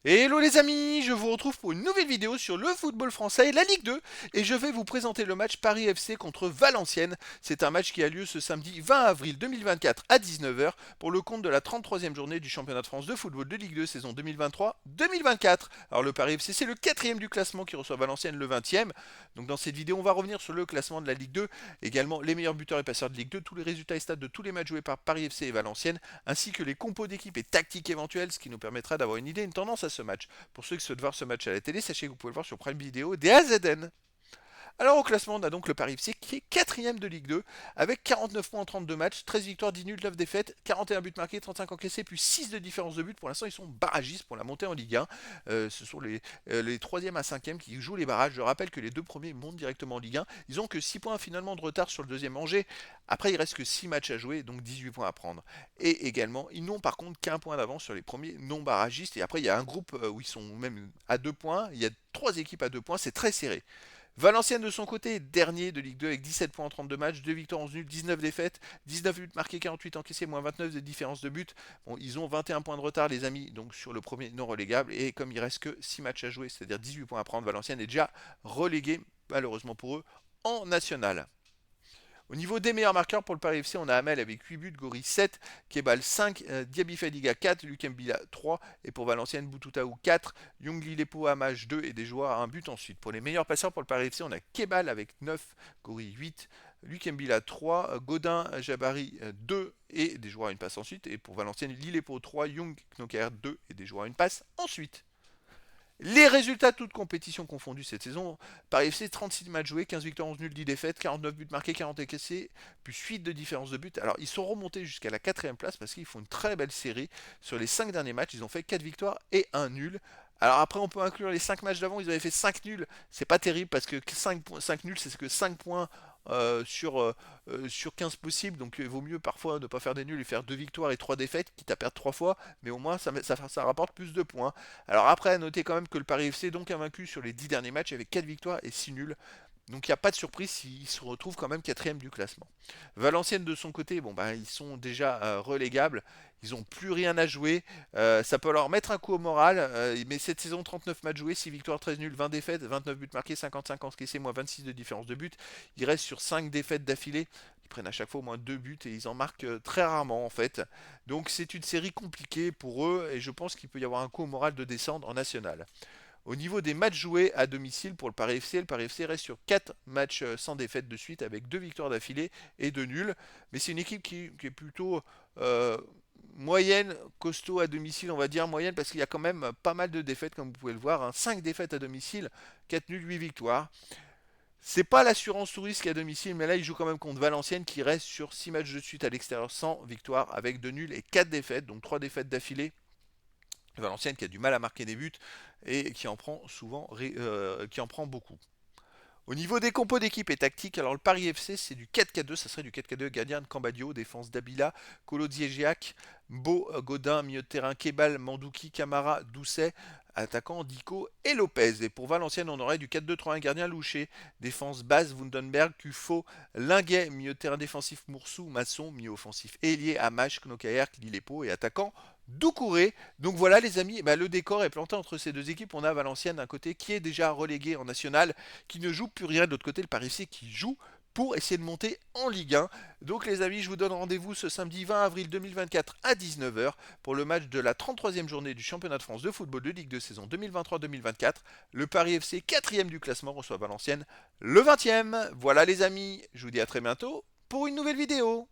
Hello les amis, je vous retrouve pour une nouvelle vidéo sur le football français et la Ligue 2 et je vais vous présenter le match Paris FC contre Valenciennes. C'est un match qui a lieu ce samedi 20 avril 2024 à 19 h pour le compte de la 33e journée du championnat de France de football de Ligue 2 saison 2023-2024. Alors le Paris FC c'est le quatrième du classement qui reçoit Valenciennes le 20e. Donc dans cette vidéo on va revenir sur le classement de la Ligue 2, également les meilleurs buteurs et passeurs de Ligue 2, tous les résultats et stats de tous les matchs joués par Paris FC et Valenciennes, ainsi que les compos d'équipe et tactiques éventuelles, ce qui nous permettra d'avoir une idée, une tendance à ce match. Pour ceux qui souhaitent voir ce match à la télé, sachez que vous pouvez le voir sur Prime Video des AZN. Alors au classement, on a donc le Paris FC qui est quatrième de Ligue 2 avec 49 points en 32 matchs, 13 victoires, 10 nuls, 9 défaites, 41 buts marqués, 35 encaissés, plus 6 de différence de but. Pour l'instant, ils sont barragistes pour la montée en Ligue 1. Ce sont les 3e à 5e qui jouent les barrages. Je rappelle que les deux premiers montent directement en Ligue 1. Ils ont que 6 points finalement de retard sur le deuxième Angers. Après, il reste que 6 matchs à jouer, donc 18 points à prendre. Et également, ils n'ont par contre qu'un point d'avance sur les premiers non barragistes. Et après, il y a un groupe où ils sont même à 2 points. Il y a 3 équipes à 2 points. C'est très serré. Valenciennes de son côté est dernier de Ligue 2 avec 17 points en 32 matchs, 2 victoires, 11 nuls, 19 défaites, 19 buts marqués, 48 encaissés, moins 29 de différence de but. Bon, ils ont 21 points de retard les amis, donc sur le premier non relégable, et comme il reste que 6 matchs à jouer, c'est-à-dire 18 points à prendre, Valenciennes est déjà relégué, malheureusement pour eux, en national. Au niveau des meilleurs marqueurs pour le Paris FC, on a Hamel avec 8 buts, Gori 7, Kebal 5, Diaby Fadiga 4, Lukembila 3 et pour Valenciennes Boutoutaou 4, Youngli Lepo Amage 2 et des joueurs à un but ensuite. Pour les meilleurs passeurs pour le Paris FC, on a Kebal avec 9, Gori 8, Lukembila 3, Godin Jabari 2 et des joueurs à une passe ensuite. Et pour Valenciennes, Lilepo 3, Young Knocker 2 et des joueurs à une passe ensuite. Les résultats toutes compétitions confondues cette saison, Paris FC 36 matchs joués, 15 victoires, 11 nuls, 10 défaites, 49 buts marqués, 40 encaissés, plus 8 de différence de but. Alors ils sont remontés jusqu'à la 4ème place parce qu'ils font une très belle série. Sur les 5 derniers matchs, ils ont fait 4 victoires et 1 nul. Alors après on peut inclure les 5 matchs d'avant, ils avaient fait 5 nuls. C'est pas terrible parce que 5 nuls c'est que 5 points sur 15 possibles, donc il vaut mieux parfois ne pas faire des nuls et faire 2 victoires et 3 défaites, quitte à perdre 3 fois, mais au moins ça rapporte plus de points. Alors après, à noter quand même que le Paris FC est donc invaincu sur les 10 derniers matchs avec 4 victoires et 6 nuls. Donc il n'y a pas de surprise s'ils se retrouvent quand même quatrième du classement. Valenciennes de son côté, bon bah ils sont déjà relégables, ils n'ont plus rien à jouer, ça peut leur mettre un coup au moral, mais cette saison 39 matchs joués, 6 victoires, 13 nuls, 20 défaites, 29 buts marqués, 55 encaissés, moins 26 de différence de but. Ils restent sur 5 défaites d'affilée, ils prennent à chaque fois au moins 2 buts et ils en marquent très rarement en fait. Donc c'est une série compliquée pour eux et je pense qu'il peut y avoir un coup au moral de descendre en national. Au niveau des matchs joués à domicile pour le Paris FC reste sur 4 matchs sans défaite de suite avec 2 victoires d'affilée et 2 nuls. Mais c'est une équipe qui est plutôt euh, moyenne, costaud à domicile, on va dire moyenne, parce qu'il y a quand même pas mal de défaites, comme vous pouvez le voir. Hein. 5 défaites à domicile, 4 nuls, 8 victoires. C'est pas l'assurance touriste qui à domicile, mais là il joue quand même contre Valenciennes qui reste sur 6 matchs de suite à l'extérieur sans victoire avec 2 nuls et 4 défaites, donc 3 défaites d'affilée. Valenciennes qui a du mal à marquer des buts et qui en prend souvent, qui en prend beaucoup. Au niveau des compos d'équipe et tactique, alors le Paris FC c'est du 4-4-2, ça serait du 4-4-2, gardien de Cambadio, défense d'Abila, Colo Diegiac, Beau, Godin, milieu de terrain, Kebal, Mandouki, Camara, Doucet, attaquant Dico et Lopez. Et pour Valenciennes, on aurait du 4-2-3-1, gardien Loucher, défense base, Wundenberg, Cufo, Linguet, milieu de terrain défensif, Moursou, Masson, milieu offensif, Ailier, Amash, Knokaer, Lilepo et attaquant Doucouré. Donc voilà les amis, bah, le décor est planté entre ces deux équipes. On a Valenciennes d'un côté qui est déjà relégué en national, qui ne joue plus rien de l'autre côté, le Paris FC qui joue pour essayer de monter en Ligue 1. Donc les amis, je vous donne rendez-vous ce samedi 20 avril 2024 à 19 h pour le match de la 33e journée du championnat de France de football de Ligue 2 saison 2023-2024. Le Paris FC, 4e du classement, reçoit Valenciennes le 20e. Voilà les amis, je vous dis à très bientôt pour une nouvelle vidéo.